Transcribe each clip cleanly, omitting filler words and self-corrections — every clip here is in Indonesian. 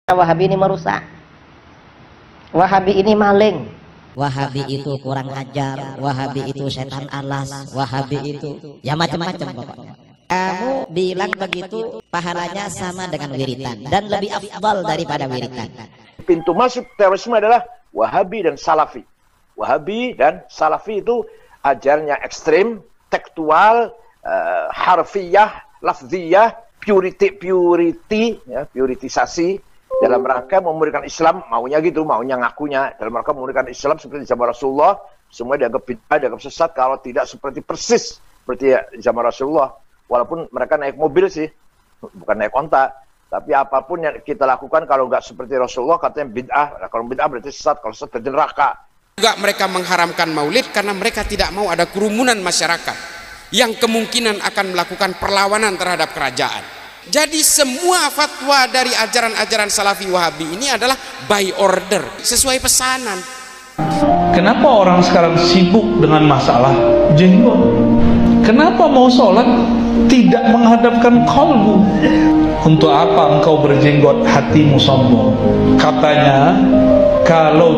Wahabi ini merusak, Wahabi ini maling, Wahabi itu kurang ajar, Wahabi itu setan alas, Wahabi itu ya macam-macam pokoknya. Kamu bilang begitu pahalanya sama dengan wiritan dan lebih afdal daripada wiritan. Pintu masuk terorisme adalah Wahabi dan Salafi. Wahabi dan Salafi itu ajarnya ekstrim, tekstual, harfiyah, lafziyah, puritisasi dalam rangka memurnikan Islam, maunya gitu, maunya ngakunya dalam rangka memurnikan Islam seperti zaman Rasulullah. Semua dianggap bid'ah, dianggap sesat kalau tidak seperti persis seperti zaman Rasulullah. Walaupun mereka naik mobil sih, bukan naik onta, tapi apapun yang kita lakukan kalau nggak seperti Rasulullah katanya bid'ah. Nah, kalau bid'ah berarti sesat, kalau sesat berarti neraka. Juga mereka mengharamkan maulid karena mereka tidak mau ada kerumunan masyarakat yang kemungkinan akan melakukan perlawanan terhadap kerajaan. Jadi semua fatwa dari ajaran-ajaran Salafi Wahabi ini adalah by order, sesuai pesanan. Kenapa orang sekarang sibuk dengan masalah jenggot? Kenapa mau sholat tidak menghadapkan kalbu? Untuk apa engkau berjenggot hatimu sombong? Katanya kalau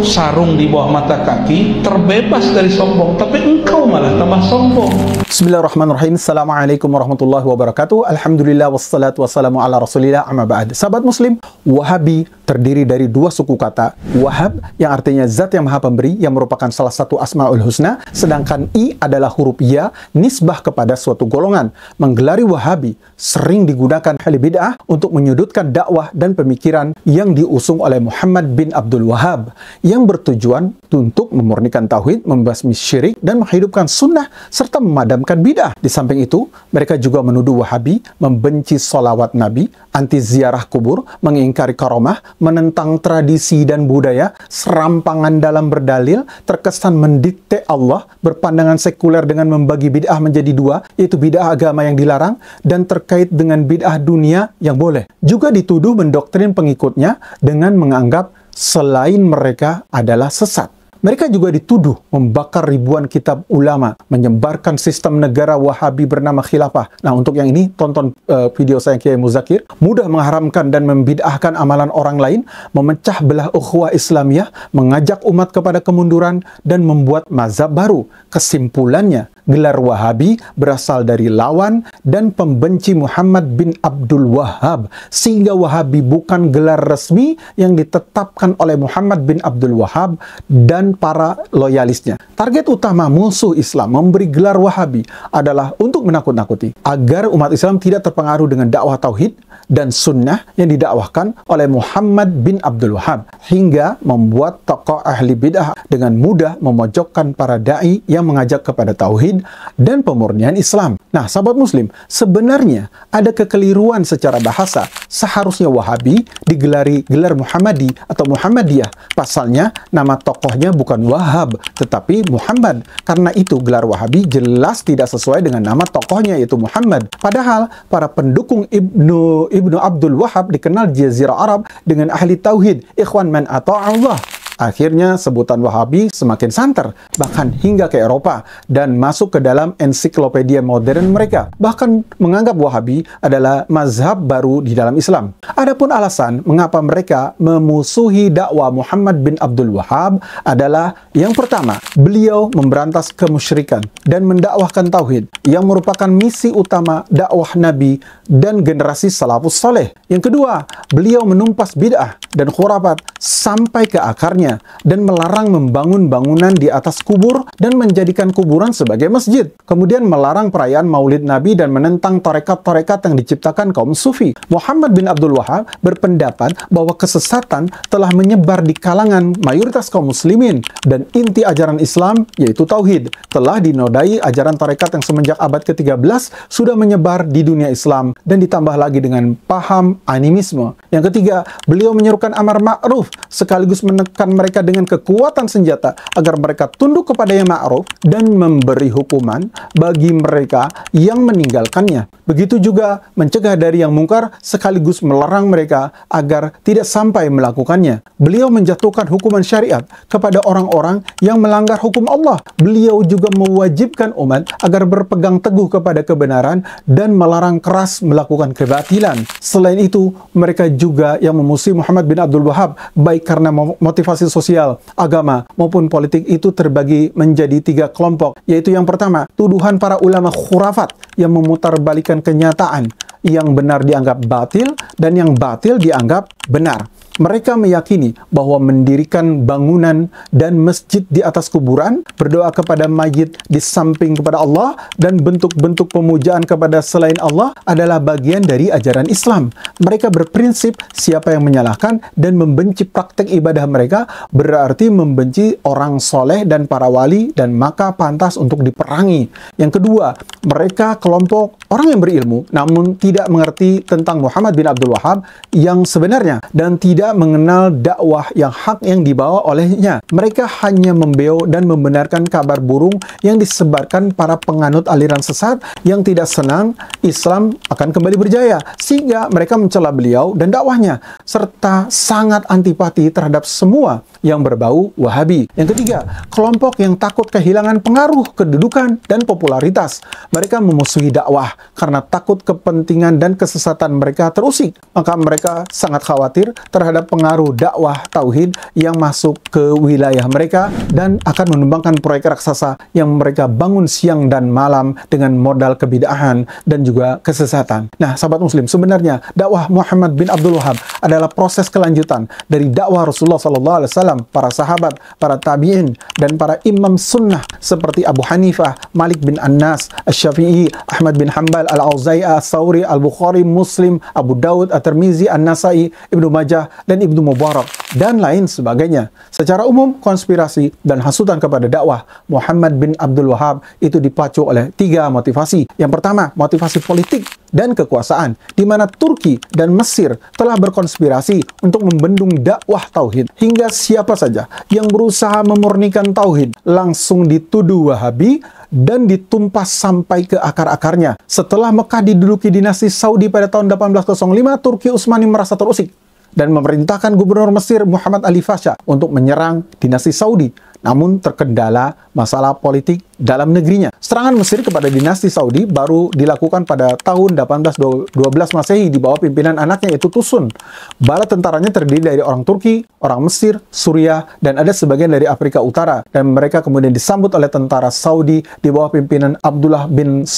sarung di bawah mata kaki terbebas dari sombong, tapi engkau malah tambah sombong. Bismillahirrahmanirrahim. Assalamualaikum warahmatullahi wabarakatuh. Alhamdulillah wassalatu wassalamu ala rasulillah amma ba'd. Sahabat muslim, Wahabi terdiri dari dua suku kata. Wahab yang artinya zat yang maha pemberi, yang merupakan salah satu asmaul husna, sedangkan I adalah huruf ya, nisbah kepada suatu golongan. Menggelari Wahabi sering digunakan ahli bid'ah untuk menyudutkan dakwah dan pemikiran yang diusung oleh Muhammad bin Abdul Wahab yang bertujuan untuk memurnikan tauhid, membasmi syirik, dan menghidupkan sunnah serta memadamkan bid'ah. Di samping itu, mereka juga menuduh Wahabi membenci sholawat Nabi, anti ziarah kubur, mengingkari karomah, menentang tradisi dan budaya, serampangan dalam berdalil, terkesan mendikte Allah, berpandangan sekuler dengan membagi bid'ah menjadi dua, yaitu bid'ah agama yang dilarang dan terkait dengan bid'ah dunia yang boleh. Juga dituduh mendoktrin pengikutnya dengan menganggap selain mereka adalah sesat. Mereka juga dituduh membakar ribuan kitab ulama, menyebarkan sistem negara Wahabi bernama khilafah. Nah, untuk yang ini, tonton video saya Kiai Muzakir. Mudah mengharamkan dan membid'ahkan amalan orang lain, memecah belah ukhuwah Islamiyah, mengajak umat kepada kemunduran, dan membuat mazhab baru. Kesimpulannya, gelar Wahabi berasal dari lawan dan pembenci Muhammad bin Abdul Wahab, sehingga Wahabi bukan gelar resmi yang ditetapkan oleh Muhammad bin Abdul Wahab dan para loyalisnya. Target utama musuh Islam memberi gelar Wahabi adalah untuk menakut-nakuti agar umat Islam tidak terpengaruh dengan dakwah tauhid dan sunnah yang didakwahkan oleh Muhammad bin Abdul Wahab, hingga membuat tokoh ahli bid'ah dengan mudah memojokkan para da'i yang mengajak kepada tauhid dan pemurnian Islam. Nah, sahabat muslim, sebenarnya ada kekeliruan secara bahasa. Seharusnya Wahabi digelari gelar Muhammadi atau Muhammadiyah. Pasalnya, nama tokohnya bukan Wahab, tetapi Muhammad. Karena itu, gelar Wahabi jelas tidak sesuai dengan nama tokohnya, yaitu Muhammad. Padahal, para pendukung Ibnu Abdul Wahab dikenal di Jazirah Arab dengan ahli tauhid, ikhwan man ata'allah. Akhirnya sebutan Wahabi semakin santer, bahkan hingga ke Eropa, dan masuk ke dalam ensiklopedia modern mereka. Bahkan menganggap Wahabi adalah mazhab baru di dalam Islam. Adapun alasan mengapa mereka memusuhi dakwah Muhammad bin Abdul Wahab adalah yang pertama, beliau memberantas kemusyrikan dan mendakwahkan tauhid, yang merupakan misi utama dakwah Nabi dan generasi salafus saleh. Yang kedua, beliau menumpas bid'ah dan khurafat sampai ke akarnya dan melarang membangun bangunan di atas kubur dan menjadikan kuburan sebagai masjid. Kemudian melarang perayaan Maulid Nabi dan menentang tarekat-tarekat yang diciptakan kaum sufi. Muhammad bin Abdul Wahab berpendapat bahwa kesesatan telah menyebar di kalangan mayoritas kaum muslimin dan inti ajaran Islam, yaitu tauhid, telah dinodai ajaran tarekat yang semenjak abad ke-13 sudah menyebar di dunia Islam dan ditambah lagi dengan paham animisme. Yang ketiga, beliau menyerukan amar ma'ruf sekaligus menekan mereka dengan kekuatan senjata agar mereka tunduk kepada yang ma'ruf dan memberi hukuman bagi mereka yang meninggalkannya. Begitu juga mencegah dari yang mungkar sekaligus melarang mereka agar tidak sampai melakukannya. Beliau menjatuhkan hukuman syariat kepada orang-orang yang melanggar hukum Allah. Beliau juga mewajibkan umat agar berpegang teguh kepada kebenaran dan melarang keras melakukan kebatilan. Selain itu, mereka juga yang memusuhi Muhammad bin Abdul Wahab, baik karena motivasi sosial, agama, maupun politik, itu terbagi menjadi 3 kelompok, yaitu yang pertama, tuduhan para ulama khurafat yang memutarbalikkan kenyataan, yang benar dianggap batil dan yang batil dianggap benar. Mereka meyakini bahwa mendirikan bangunan dan masjid di atas kuburan, berdoa kepada mayit di samping kepada Allah, dan bentuk-bentuk pemujaan kepada selain Allah adalah bagian dari ajaran Islam. Mereka berprinsip siapa yang menyalahkan dan membenci praktek ibadah mereka berarti membenci orang soleh dan para wali, dan maka pantas untuk diperangi. Yang kedua, mereka kelompok orang yang berilmu namun tidak mengerti tentang Muhammad bin Abdul Wahab yang sebenarnya dan tidak mengenal dakwah yang hak yang dibawa olehnya. Mereka hanya membeo dan membenarkan kabar burung yang disebarkan para penganut aliran sesat yang tidak senang Islam akan kembali berjaya, sehingga mereka mencela beliau dan dakwahnya, serta sangat antipati terhadap semua yang berbau Wahabi. Yang ketiga, kelompok yang takut kehilangan pengaruh, kedudukan, dan popularitas. Mereka memusuhi dakwah karena takut kepentingan dan kesesatan mereka terusik. Maka mereka sangat khawatir terhadap pengaruh dakwah tauhid yang masuk ke wilayah mereka dan akan menumbangkan proyek raksasa yang mereka bangun siang dan malam dengan modal kebid'ahan dan juga kesesatan. Nah, sahabat muslim, sebenarnya dakwah Muhammad bin Abdul Wahab adalah proses kelanjutan dari dakwah Rasulullah SAW, para sahabat, para tabi'in, dan para imam sunnah seperti Abu Hanifah, Malik bin Anas, Asy-Syafi'i, Ahmad bin Hanbal, Al-Auza'i, As-Sawri, Al-Bukhari, Muslim, Abu Daud, At-Tirmizi, An-Nasai, Ibnu Majah, dan Ibnu Mubarak, dan lain sebagainya. Secara umum, konspirasi dan hasutan kepada dakwah Muhammad bin Abdul Wahab itu dipacu oleh 3 motivasi. Yang pertama, motivasi politik dan kekuasaan, di mana Turki dan Mesir telah berkonspirasi untuk membendung dakwah tauhid, hingga siapa saja yang berusaha memurnikan tauhid langsung dituduh Wahabi dan ditumpas sampai ke akar-akarnya. Setelah Mekah diduduki dinasti Saudi pada tahun 1805, Turki Utsmani merasa terusik dan memerintahkan gubernur Mesir Muhammad Ali Pasha untuk menyerang dinasti Saudi, namun terkendala masalah politik dalam negerinya. Serangan Mesir kepada dinasti Saudi baru dilakukan pada tahun 1812 Masehi di bawah pimpinan anaknya, yaitu Tusun. Bala tentaranya terdiri dari orang Turki, orang Mesir, Suriah, dan ada sebagian dari Afrika Utara, dan mereka kemudian disambut oleh tentara Saudi di bawah pimpinan Abdullah bin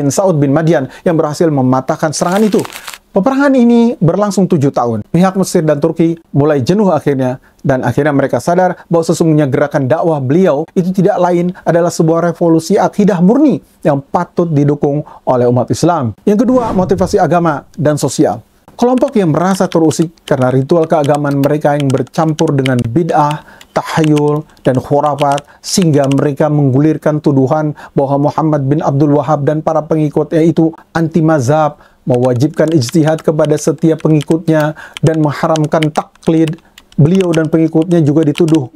Saud bin Madian yang berhasil mematahkan serangan itu. Peperangan ini berlangsung 7 tahun. Pihak Mesir dan Turki mulai jenuh akhirnya, dan akhirnya mereka sadar bahwa sesungguhnya gerakan dakwah beliau itu tidak lain adalah sebuah revolusi akidah murni yang patut didukung oleh umat Islam. Yang kedua, motivasi agama dan sosial. Kelompok yang merasa terusik karena ritual keagamaan mereka yang bercampur dengan bid'ah, tahayul, dan khurafat, sehingga mereka menggulirkan tuduhan bahwa Muhammad bin Abdul Wahab dan para pengikutnya itu anti mazhab, mewajibkan ijtihad kepada setiap pengikutnya, dan mengharamkan taklid. Beliau dan pengikutnya juga dituduh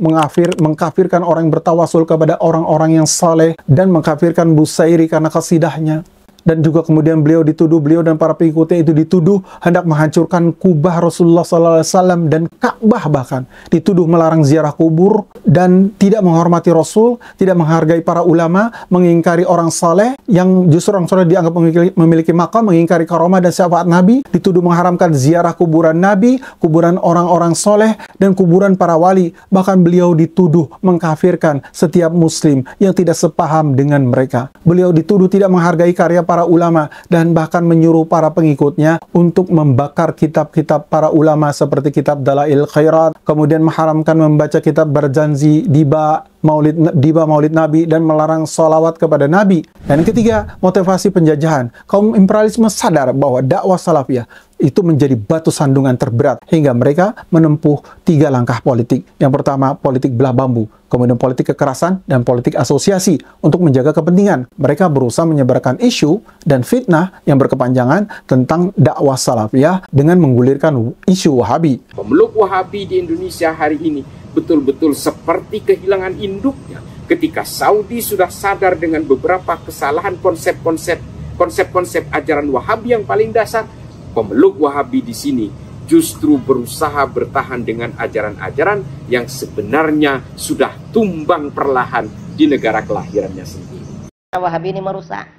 mengkafirkan orang yang bertawasul kepada orang-orang yang saleh, dan mengkafirkan Busairi karena kasidahnya. Dan juga kemudian beliau dan para pengikutnya itu dituduh hendak menghancurkan kubah Rasulullah SAW dan Ka'bah, bahkan dituduh melarang ziarah kubur dan tidak menghormati Rasul, tidak menghargai para ulama, mengingkari orang saleh yang justru orang saleh dianggap memiliki makam, mengingkari karomah dan syafaat Nabi, dituduh mengharamkan ziarah kuburan Nabi, kuburan orang-orang soleh, dan kuburan para wali. Bahkan beliau dituduh mengkafirkan setiap muslim yang tidak sepaham dengan mereka. Beliau dituduh tidak menghargai karya para ulama dan bahkan menyuruh para pengikutnya untuk membakar kitab-kitab para ulama seperti kitab Dalail Khairat, kemudian mengharamkan membaca kitab berjanji diba Maulid Nabi, dan melarang sholawat kepada Nabi. Dan ketiga, motivasi penjajahan. Kaum imperialisme sadar bahwa dakwah salafiyah itu menjadi batu sandungan terberat hingga mereka menempuh 3 langkah politik. Yang pertama, politik belah bambu, kemudian politik kekerasan, dan politik asosiasi untuk menjaga kepentingan. Mereka berusaha menyebarkan isu dan fitnah yang berkepanjangan tentang dakwah salafiyah dengan menggulirkan isu Wahabi. Pemeluk Wahabi di Indonesia hari ini betul-betul seperti kehilangan induknya. Ketika Saudi sudah sadar dengan beberapa kesalahan konsep-konsep ajaran Wahabi yang paling dasar, pemeluk Wahabi di sini justru berusaha bertahan dengan ajaran-ajaran yang sebenarnya sudah tumbang perlahan di negara kelahirannya sendiri. Wahabi ini merusak.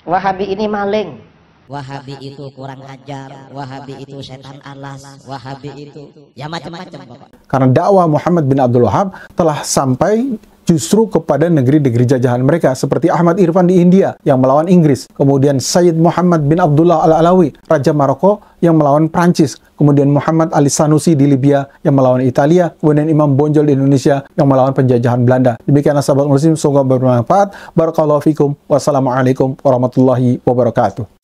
Wahabi ini maling. Wahabi itu kurang ajar, Wahabi itu setan alas, Wahabi itu ya macam-macam Bapak. Karena dakwah Muhammad bin Abdul Wahab telah sampai justru kepada negeri-negeri jajahan mereka, seperti Ahmad Irfan di India yang melawan Inggris, kemudian Sayyid Muhammad bin Abdullah Al-Alawi, Raja Maroko yang melawan Prancis, kemudian Muhammad Ali Sanusi di Libya yang melawan Italia, kemudian Imam Bonjol di Indonesia yang melawan penjajahan Belanda. Demikianlah sahabat muslim, semoga bermanfaat. Barakallahu fikum. Wassalamualaikum warahmatullahi wabarakatuh.